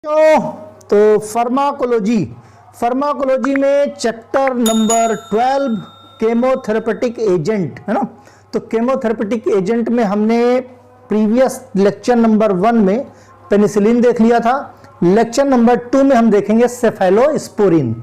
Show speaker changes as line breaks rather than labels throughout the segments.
तो फार्माकोलॉजी में chapter number 12 chemotherapeutic agent है ना। तो केमोथेरेपेटिक एजेंट में हमने प्रीवियस लेक्चर नंबर 1 में पेनिसिलिन देख लिया था। लेक्चर नंबर 2 में हम देखेंगे सेफेलोस्पोरिन।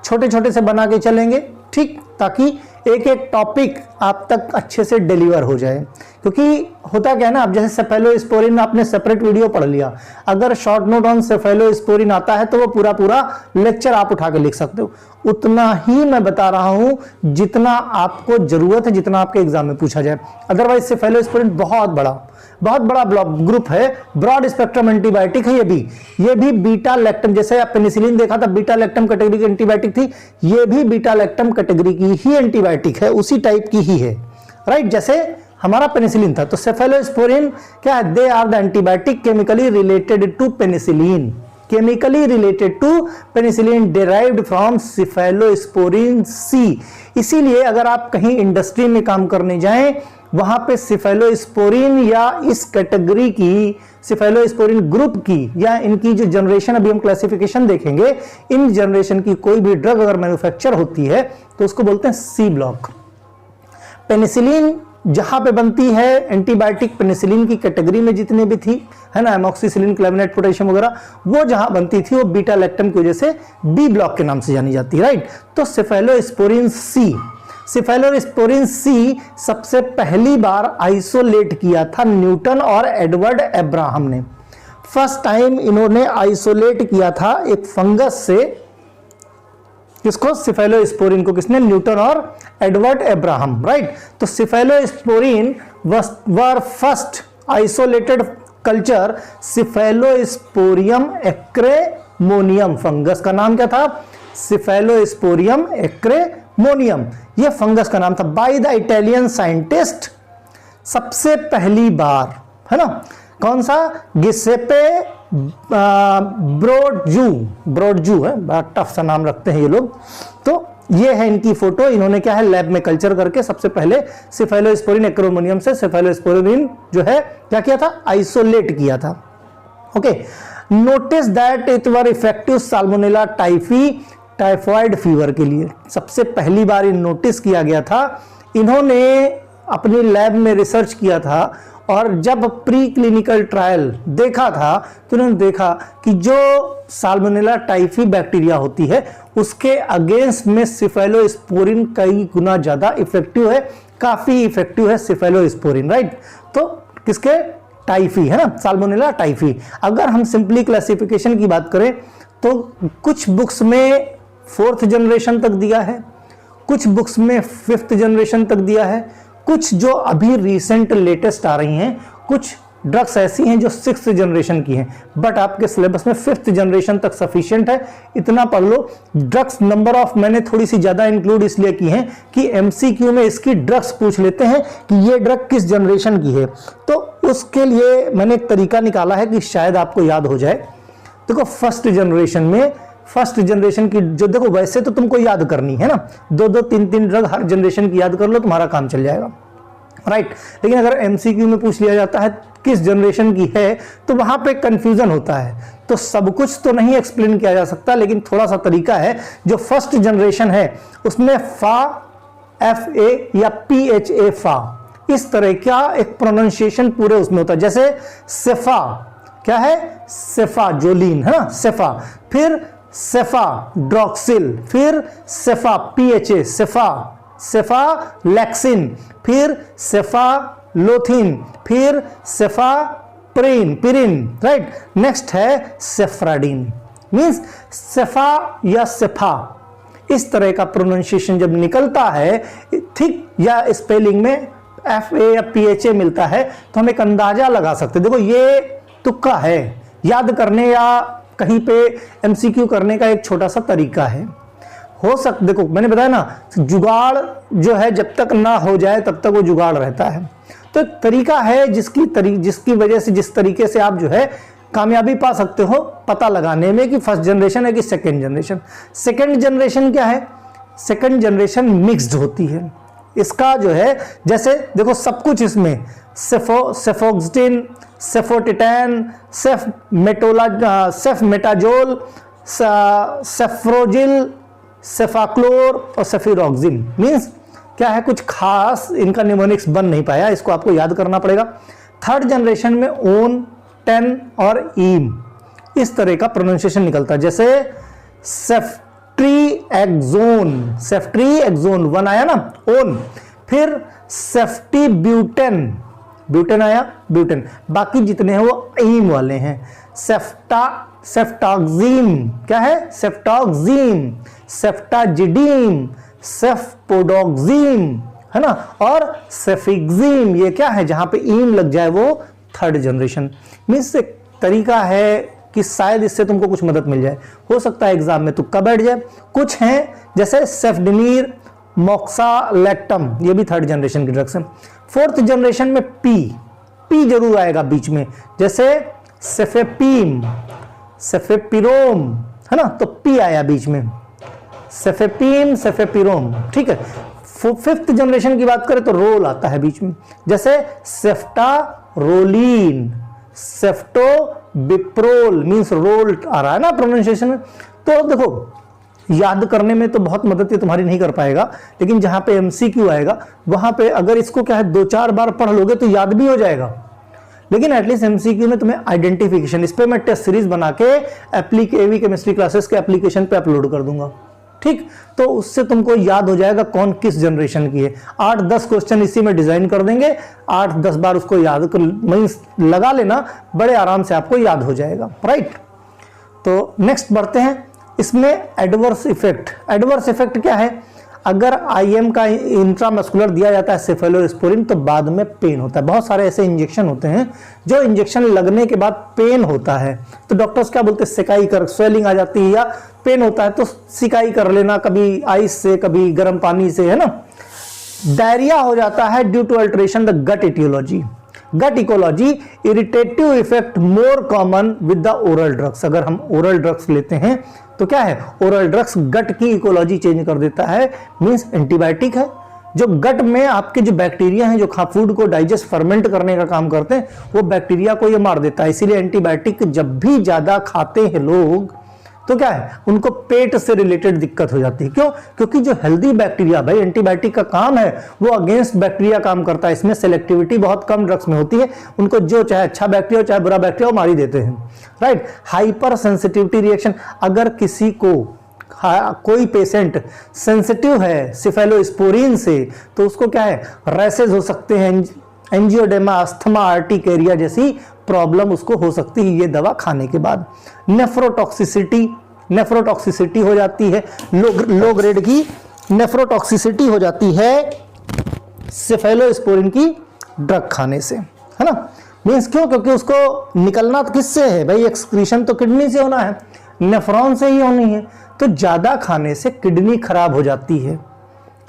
छोटे छोटे से बना के चलेंगे, ठीक, ताकि एक एक टॉपिक आप तक अच्छे से डिलीवर हो जाए। क्योंकि होता क्या है ना, अब जैसे सेफेलोस्पोरिन आपने सेपरेट वीडियो पढ़ लिया, अगर शॉर्ट नोट ऑन सेफेलोस्पोरिन आता है तो वो पूरा पूरा लेक्चर आप उठा के लिख सकते हो। उतना ही मैं बता रहा हूं जितना आपको जरूरत है, जितना आपके एग्जाम में पूछा जाए। अदरवाइज सेफेलोस्पोरिन बहुत बड़ा ग्रुप है, ब्रॉड स्पेक्ट्रम एंटीबायोटिक है। ये भी बीटा लैक्टम, जैसे आप पेनिसिलिन देखा था बीटा लैक्टम कैटेगरी की एंटीबायोटिक थी, ये भी बीटा लैक्टम कैटेगरी की ही एंटीबायोटिक है, उसी टाइप की ही है, राइट, जैसे हमारा पेनिसिलिन था। तो सेफेलोस्पोरिन क्या है? They are the antibiotic chemically related to penicillin, derived from cephalosporin C। इसीलिए अगर आप कहीं इंडस्ट्री में काम करने जाएं, वहां पे सेफेलोस्पोरिन या इस कैटेगरी की, सेफेलोस्पोरिन ग्रुप की या इनकी जो जनरेशन, अभी हम क्लासिफिकेशन देखेंगे, इन जनरेशन की कोई भी ड्रग अगर मैन्युफैक्चर होती है तो उसको बोलते हैं सी ब्लॉक। पेनिसिलिन जहां पे बनती है एंटीबायोटिक, पेनिसिलिन की कैटेगरी में जितने भी थी, है ना, एमॉक्सिसिलिन, क्लेवेनेट, पोटेशियम वगैरह, वो जहां बनती थी वो बीटा लैक्टम की वजह से बी ब्लॉक के नाम से जानी जाती है, राइट। तो सेफेलोस्पोरिन सी सबसे पहली बार आइसोलेट किया था न्यूटन और एडवर्ड एब्राहम ने। फर्स्ट टाइम इन्होंने आइसोलेट किया था एक फंगस से, किसको? सेफेलोस्पोरिन को। किसने? न्यूटन और एडवर्ड एब्राहम, राइट। तो cephalosporin were first isolated culture cephalosporium acremonium. Fungus का नाम क्या था? सेफेलोस्पोरियम एक्रेमोनियम, ये फंगस का नाम था, बाय द इटालियन साइंटिस्ट। सबसे पहली बार, है ना, कौन सा? गिसेपे ब्रोडजू है, बड़ा टफ सा नाम रखते हैं ये लोग। तो ये है इनकी फोटो, इन्होंने क्या है लैब में कल्चर करके सबसे पहले सेफेलोस्पोरिन एक्रोमोनियम से सेफेलोस्पोरिन जो है क्या किया था? आइसोलेट किया था। Okay, notice that it were effective salmonella typhoid fever के लिए। सबसे पहली बार नोटिस किया गया था, इन्होंने अपनी लैब में रिसर्च किया था और जब प्री क्लिनिकल ट्रायल देखा था तो उन्होंने देखा कि जो साल्मोनेला टाइफी बैक्टीरिया होती है उसके अगेंस्ट में सेफेलोस्पोरिन कई गुना ज्यादा इफेक्टिव है, काफी इफेक्टिव है सेफेलोस्पोरिन, राइट। तो किसके? टाइफी, है ना, साल्मोनेला टाइफी। अगर हम सिंपली क्लासिफिकेशन की बात करें तो कुछ बुक्स में 4th जनरेशन तक दिया है, कुछ बुक्स में 5th जनरेशन तक दिया है, कुछ जो अभी रिसेंट लेटेस्ट आ रही हैं, कुछ ड्रग्स ऐसी हैं जो 6th जनरेशन की हैं, बट आपके सिलेबस में 5th जनरेशन तक सफिशिएंट है, इतना पढ़ लो। ड्रग्स नंबर ऑफ मैंने थोड़ी सी ज्यादा इंक्लूड इसलिए की हैं कि एमसीक्यू में इसकी ड्रग्स पूछ लेते हैं कि ये ड्रग किस जनरेशन की है, तो उसके लिए मैंने एक तरीका निकाला है कि शायद आपको याद हो जाए। देखो फर्स्ट जनरेशन की जो, देखो वैसे तो तुमको याद करनी है ना, 2-2, 3-3 ड्रग हर जनरेशन की याद कर लो, तुम्हारा काम चल जाएगा, राइट। लेकिन अगर एमसीक्यू में पूछ लिया जाता है किस जनरेशन की है तो वहां पे कंफ्यूजन होता है। तो सब कुछ तो नहीं एक्सप्लेन किया जा सकता, लेकिन थोड़ा सा तरीका है। जो फर्स्ट जनरेशन है उसमें FA या PHA फा, इस तरह का एक प्रोनाउंसिएशन पूरे उसमें होता है। जैसे सेफा क्या है? सेफाजोलिन, है ना, सेफा, फिर सेफाड्रॉक्सिल, फिर सेफा PHA, सेफालैक्सिन, फिर सेफालोथिन, फिर सेफाप्रिन, राइट। नेक्स्ट है सेफ्राडिन, मींस सेफा या सेफा, इस तरह का प्रोनाउंसिएशन जब निकलता है, ठीक, या स्पेलिंग में FA या PHA मिलता है तो हम एक अंदाजा लगा सकते हैं। देखो ये तुक्का है, याद करने या कहीं पे एमसीक्यू करने का एक छोटा सा तरीका है। हो सकता, देखो मैंने बताया ना, जुगाड़ जो है जब तक ना हो जाए तब तक वो जुगाड़ रहता है। तो एक तरीका है जिसकी वजह से, जिस तरीके से आप जो है कामयाबी पा सकते हो पता लगाने में कि फर्स्ट जनरेशन है कि सेकेंड जनरेशन। सेकेंड जनरेशन क्या है? सेकेंड जनरेशन मिक्स्ड होती है। इसका जो है, जैसे देखो सब कुछ इसमें सेफोक्सिन, सेफोटिटैन, सेफमेटाजोल, सेफ्रोजिल, सेफाक्लोर और सेफिरॉक्सिल। मींस क्या है, कुछ खास इनका निमोनिक्स बन नहीं पाया, इसको आपको याद करना पड़ेगा। थर्ड जनरेशन में ओन, टेन और ईम इस तरह का प्रोनाउंसिएशन निकलता है। जैसे सेफ्ट्रीएक्सोन 1 आया ना, ओन, फिर सेफ्टीब्यूटेन, ब्यूटेन आया, ब्यूटेन, बाकी जितने हैं वो ईम वाले हैं। सेफ्टाक्सीम क्या है, सेफ्टाक्सीम, सेफ्टाजिडीम, सेफपोडोक्सीम, है ना, और सेफिक्सीम, ये क्या है, जहां पे ईम लग जाए वो थर्ड जनरेशन। मीन्स एक तरीका है कि शायद इससे तुमको कुछ मदद मिल जाए, हो सकता है एग्जाम में तुक्का बैठ जाए। कुछ हैं जैसे सेफडिनीर, मोक्सालेक्टम, ये भी थर्ड जनरेशन की ड्रग्स हैं। फोर्थ जनरेशन में पी जरूर आएगा बीच में, जैसे सेफेपीम, सेफेपिरोम, है ना, तो पी आया बीच में, सेफेपीम, सेफेपिरोम, ठीक है। फिफ्थ जनरेशन की बात करें तो रोल आता है बीच में, जैसे सेफ्टारोलीन, सेफ्टोबिप्रोल, मींस रोल आ रहा है ना प्रोनाउंसिएशन में। तो देखो याद करने में तो बहुत मदद ये तुम्हारी नहीं कर पाएगा, लेकिन जहां पे एमसीक्यू आएगा वहां पे अगर इसको क्या है 2-4 बार पढ़ लोगे तो याद भी हो जाएगा। लेकिन एटलीस्ट एमसीक्यू में तुम्हें आइडेंटिफिकेशन, इस पे मैं टेस्ट सीरीज बना के एवी केमिस्ट्री क्लासेस के एप्लीकेशन पे अपलोड कर दूंगा, ठीक, तो उससे तुमको याद हो जाएगा कौन किस जनरेशन की है। 8-10 क्वेश्चन इसी में डिजाइन कर देंगे, 8-10 बार उसको याद लगा लेना, बड़े आराम से आपको याद हो जाएगा, राइट। तो नेक्स्ट बढ़ते हैं, इसमें एडवर्स इफेक्ट। एडवर्स इफेक्ट क्या है, अगर आईएम का इंट्रामस्कुलर दिया जाता है सेफेलोस्पोरिन तो बाद में पेन होता है। बहुत सारे ऐसे इंजेक्शन होते हैं जो इंजेक्शन लगने के बाद पेन होता है, तो डॉक्टर्स क्या बोलते हैं, सिकाई कर, स्वेलिंग आ जाती है या पेन होता है तो सिकाई कर लेना, कभी आइस से कभी गर्म पानी से, है ना। डायरिया हो जाता है due to alteration the gut aetiology. Gut ecology, irritative effect more common with the oral drugs. अगर हम ओरल ड्रग्स लेते हैं तो क्या है, ओरल ड्रग्स गट की इकोलॉजी चेंज कर देता है, मींस एंटीबायोटिक है। जो गट में आपके जो बैक्टीरिया हैं जो फूड को डाइजेस्ट फर्मेंट करने का काम करते हैं, वो बैक्टीरिया को ये मार देता है। इसीलिए एंटीबायोटिक जब भी ज्यादा खाते हैं लोग तो क्या है, उनको पेट से रिलेटेड दिक्कत हो जाती है। क्यों? क्योंकि जो हेल्दी बैक्टीरिया, भाई एंटीबायोटिक का काम है वो अगेंस्ट बैक्टीरिया काम करता है, इसमें सेलेक्टिविटी बहुत कम ड्रग्स में होती है, उनको जो चाहे अच्छा बैक्टीरिया चाहे बुरा बैक्टीरिया वो मार ही देते हैं, राइट। हाइपर सेंसिटिविटी रिएक्शन, अगर किसी को कोई पेशेंट सेंसिटिव है सेफेलोस्पोरिन से तो उसको क्या है, रैसेज हो सकते हैं, एंजियोडेमा, अस्थमा, आर्टिकेरिया जैसी प्रॉब्लम उसको हो सकती है ये दवा खाने के बाद। नेफ्रोटॉक्सिसिटी हो जाती है, लो ग्रेड की नेफ्रोटॉक्सिसिटी हो जाती है सेफेलोस्पोरिन की ड्रग खाने से, है ना। मींस क्यों? क्योंकि उसको निकलना किससे है भाई, एक्सक्रीशन तो किडनी से होना है, नेफ्रॉन से ही होनी है, तो ज्यादा खाने से किडनी खराब हो जाती है,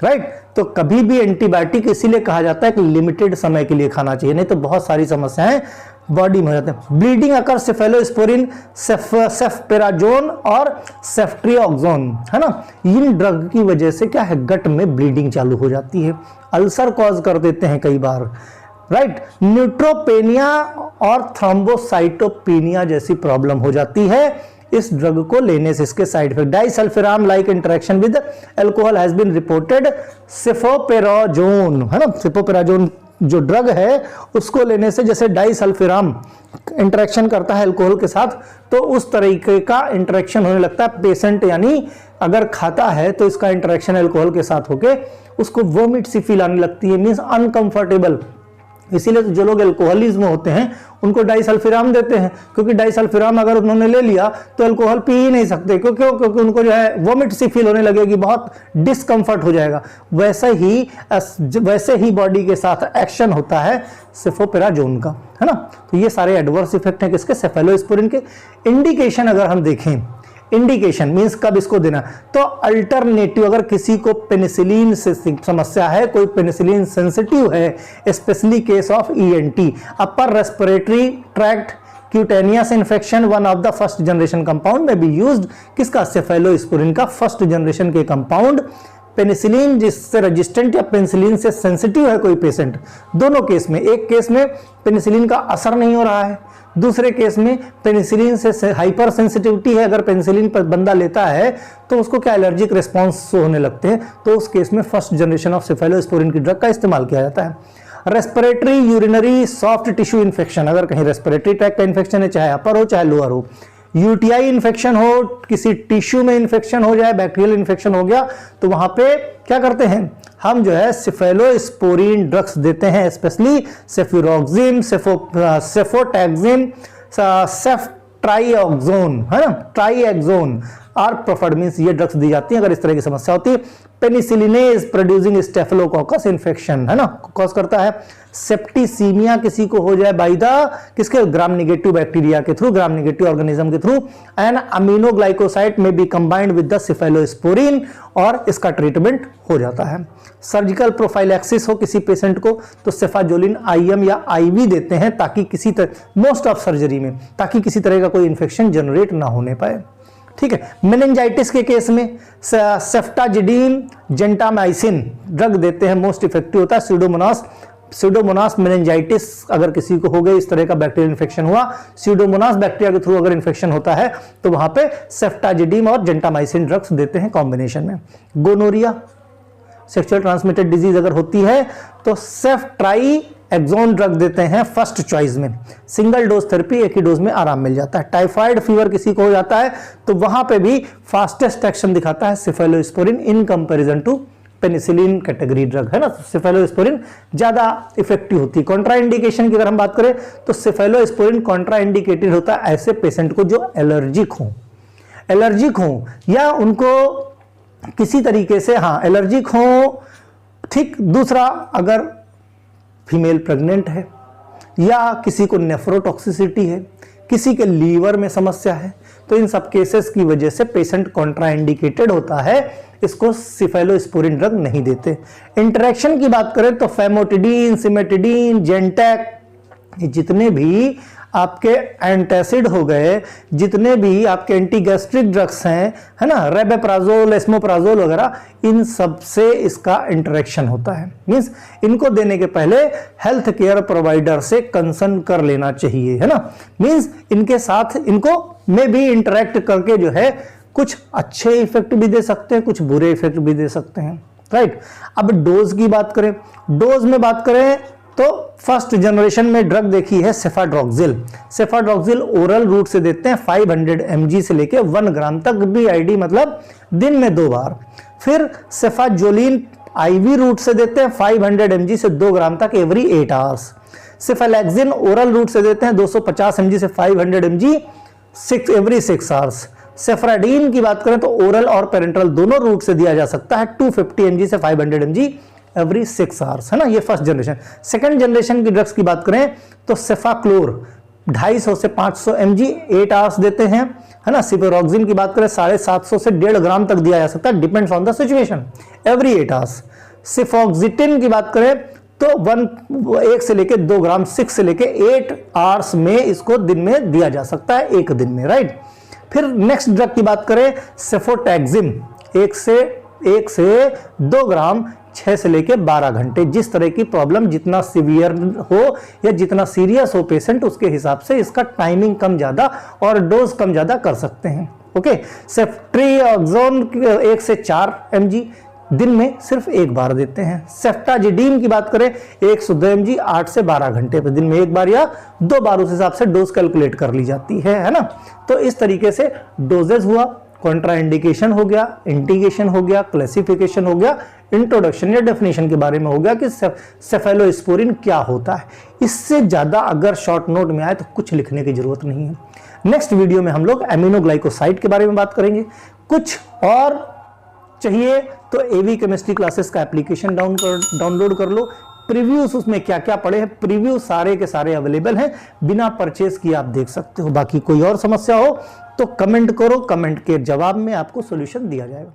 राइट। तो कभी भी एंटीबायोटिक इसीलिए कहा जाता है कि लिमिटेड समय के लिए खाना चाहिए, नहीं तो बहुत सारी समस्याएं बॉडी में हो जाते हैं। ब्लीडिंग अकर सेफेलोस्पोरिन, सेफ्पेराजोन और सेफ्ट्रियोक्सोन, है ना, इन ड्रग की वजह से क्या है, गट में ब्लीडिंग चालू हो जाती है, अल्सर कॉज कर देते हैं कई बार, राइट। न्यूट्रोपेनिया और थ्रोम्बोसाइटोपेनिया जैसी प्रॉब्लम हो जाती है इस ड्रग को लेने से। इसके side effect, disulfiram like interaction with alcohol has been reported. Cefoperazone, है ना, सेफोपेराजोन जो ड्रग है उसको लेने से जैसे डाइसल्फिराम इंटरेक्शन करता है अल्कोहल के साथ, तो उस तरीके का इंटरेक्शन होने लगता है पेशेंट, यानी अगर खाता है तो इसका इंटरेक्शन अल्कोहल के साथ होके उसको वोमिट सी फील आने लगती है, मींस अनकंफर्टेबल। इसीलिए तो जो लोग अल्कोहलिज्म होते हैं उनको डाइसल्फिराम देते हैं, क्योंकि डाइसल्फिराम अगर उन्होंने ले लिया तो अल्कोहल पी ही नहीं सकते, क्योंकि उनको जो है वोमिट सी फील होने लगेगी, बहुत डिस्कंफर्ट हो जाएगा। वैसे ही बॉडी के साथ एक्शन होता है सेफोपेराजोन का, है ना। तो ये सारे एडवर्स इफेक्ट हैं किसके, सेफेलोस्पोरिन के। इंडिकेशन अगर हम देखें, इंडिकेशन मींस कब इसको देना, तो अल्टरनेटिव, अगर किसी को पेनिसिलिन से समस्या है, कोई पेनिसिलिन सेंसिटिव है, specially case of ENT, upper respiratory tract cutaneous infection, one of the first generation compound में बी यूज्ड, किसका, सेफेलोस्पोरिन का फर्स्ट जनरेशन के कंपाउंड पेनिसिलिन जिससे रेजिस्टेंट या पेनिसिलिन से सेंसिटिव है कोई पेशेंट, दोनों केस में, एक केस में पेनिसिलिन का असर नहीं हो रहा है, दूसरे केस में पेनिसिलिन से हाइपर सेंसिटिविटी है, अगर पेनिसिलिन पर बंदा लेता है तो उसको क्या एलर्जिक रिस्पॉन्स होने लगते हैं, तो उस केस में फर्स्ट जनरेशन ऑफ सेफेलोस्पोरिन की ड्रग का इस्तेमाल किया जाता है। Respiratory urinary soft tissue infection, अगर कहीं रेस्पिरेटरी ट्रैक्ट का इन्फेक्शन है, चाहे अपर हो चाहे लोअर हो, यूटीआई इन्फेक्शन हो, किसी टिश्यू में इन्फेक्शन हो जाए, बैक्टीरियल इन्फेक्शन हो गया, तो वहां पे क्या करते हैं हम, जो है सेफेलोस्पोरिन ड्रग्स देते हैं, स्पेशली सेफिरोक्सिम, सेफोटैक्सिम, सेफ्ट्राइएक्सोन, है ना, ट्राइएक्सोन और प्रोफेडमिन्स, ये ड्रग्स दी जाती हैं अगर इस तरह की समस्या होती है। पेनिसिलिनेज प्रोड्यूसिंग स्टेफिलोकोकस इन्फेक्शन, है ना, कॉज करता है। सेप्टिसीमिया किसी को हो जाए बाय द किसके, ग्राम नेगेटिव बैक्टीरिया के थ्रू, ग्राम नेगेटिव ऑर्गेनिज्म के थ्रू, एंड अमीनोग्लाइकोसाइड में B combined with the cephalosporin, और इसका ट्रीटमेंट हो जाता है। सर्जिकल प्रोफाइलैक्सिस हो किसी पेशेंट को तो सेफाजोलिन आईएम या आईवी देते हैं, ताकि किसी तरह मोस्ट ऑफ सर्जरी में, ताकि किसी तरह का कोई इन्फेक्शन जनरेट ना होने पाए। ठीक है। मेनिंजाइटिस के केस में सेफ्टाजिडीन जेंटामाइसिन ड्रग देते हैं, मोस्ट इफेक्टिव होता है। स्यूडोमोनास मेनिंजाइटिस अगर किसी को हो गई, इस तरह का बैक्टीरियल इन्फेक्शन हुआ, स्यूडोमोनास बैक्टीरिया के थ्रू अगर इन्फेक्शन होता है तो वहां पे सेफ्टाजिडीन और जेंटामाइसिन ड्रग्स देते हैं कॉम्बिनेशन में। गोनोरिया सेक्सुअल ट्रांसमिटेड डिजीज अगर होती है तो सेफ्ट्राइएक्सोन ड्रग देते हैं फर्स्ट चॉइस में, सिंगल डोज थेरेपी, एक ही डोज में आराम मिल जाता है। टाइफाइड फीवर किसी को हो जाता है तो वहां पे भी फास्टेस्ट एक्शन दिखाता है cephalosporin in comparison to penicillin category drug, है ना, सेफेलोस्पोरिन ज्यादा इफेक्टिव होती है। कॉन्ट्राइंडिकेशन की अगर हम बात करें तो सेफेलोस्पोरिन कॉन्ट्राइंडिकेटेड होता है ऐसे पेशेंट को जो एलर्जिक हो या उनको किसी तरीके से, हाँ, एलर्जिक हो। ठीक। दूसरा, अगर फीमेल प्रेग्नेंट है या किसी को नेफ्रोटॉक्सिसिटी है, किसी के लीवर में समस्या है, तो इन सब केसेस की वजह से पेशेंट कॉन्ट्राइंडिकेटेड होता है, इसको सेफेलोस्पोरिन ड्रग नहीं देते। इंटरेक्शन की बात करें तो फेमोटिडीन, सिमेटिडीन, जेंटैक, जितने भी आपके एंटासिड हो गए, जितने भी आपके एंटीगैस्ट्रिक ड्रग्स हैं, है ना, रेबेप्राजोल, एस्मोप्राजोल वगैरह, इन सब से इसका इंटरेक्शन होता है। मींस इनको देने के पहले हेल्थ केयर प्रोवाइडर से कंसर्न कर लेना चाहिए, है ना। मींस इनके साथ इनको में भी इंटरेक्ट करके जो है कुछ अच्छे इफेक्ट भी दे सकते हैं, कुछ बुरे इफेक्ट भी दे सकते हैं, राइट। अब डोज की बात करें, डोज में बात करें तो फर्स्ट जनरेशन में ड्रग देखी है सेफाड्रॉक्सिल ओरल रूट से देते हैं 500 mg से लेके 1 ग्राम तक, BID मतलब दिन में 2 बार। फिर सेफाजोलिन आईवी रूट से देते हैं 500 mg से 2 ग्राम तक एवरी 8 आवर्स। सेफेलैक्सिन ओरल रूट से देते हैं 250 mg से 500 mg एवरी 6 आवर्स। सेफ्राडीन की बात करें तो ओरल और पेरेंटल दोनों रूट से दिया जा सकता है 250 mg से 500 mg एवरी 6 आवर्स, है ना। ये फर्स्ट जनरेशन। सेकंड जनरेशन की ड्रग्स की बात करें तो सेफाक्लोर 250 से 500 mg 8 आवर्स देते हैं, है ना। सिपेरोक्सिन की बात करें 750 से 1.5 ग्राम तक दिया जा सकता है, depends on the situation, every 8 hours. Cefoxitin की बात करें तो 1 से लेके 2 ग्राम 6 से लेके 8 आवर्स में इसको दिन में दिया जा सकता है, एक दिन में, राइट। फिर नेक्स्ट ड्रग की बात करें सेफोटैक्सिम 1 से 2 ग्राम 6 से लेके 12 घंटे, जिस तरह की प्रॉब्लम जितना सीवियर हो या जितना सीरियस हो पेशेंट, उसके हिसाब से इसका टाइमिंग कम ज्यादा और डोज कम ज्यादा कर सकते हैं। ओके। सेफ्ट्रिएक्सोन 1 से 4 mg दिन में सिर्फ एक बार देते हैं। सेफ्टाजिडीन की बात करें 102 mg 8 से 12 घंटे पर, दिन में एक बार या 2 बार, उस हिसाब से डोज कैलकुलेट कर ली जाती है ना। तो इस तरीके से डोजेज हुआ, कॉन्ट्राइंडिकेशन हो गया, इंडिकेशन हो गया, क्लासिफिकेशन हो गया, इंट्रोडक्शन या डेफिनेशन के बारे में हो गया कि सेफेलोस्पोरिन क्या होता है। इससे ज्यादा अगर शॉर्ट नोट में आए तो कुछ लिखने की जरूरत नहीं है। नेक्स्ट वीडियो में हम लोग एमिनोग्लाइकोसाइड के बारे में बात करेंगे। कुछ और चाहिए तो एवी केमिस्ट्री क्लासेस का एप्लीकेशन डाउनलोड कर लो। प्रीव्यूज उसमें क्या क्या पड़े हैं, प्रीव्यू सारे के सारे अवेलेबल हैं, बिना परचेज किए आप देख सकते हो। बाकी कोई और समस्या हो तो कमेंट करो, कमेंट के जवाब में आपको सॉल्यूशन दिया जाएगा।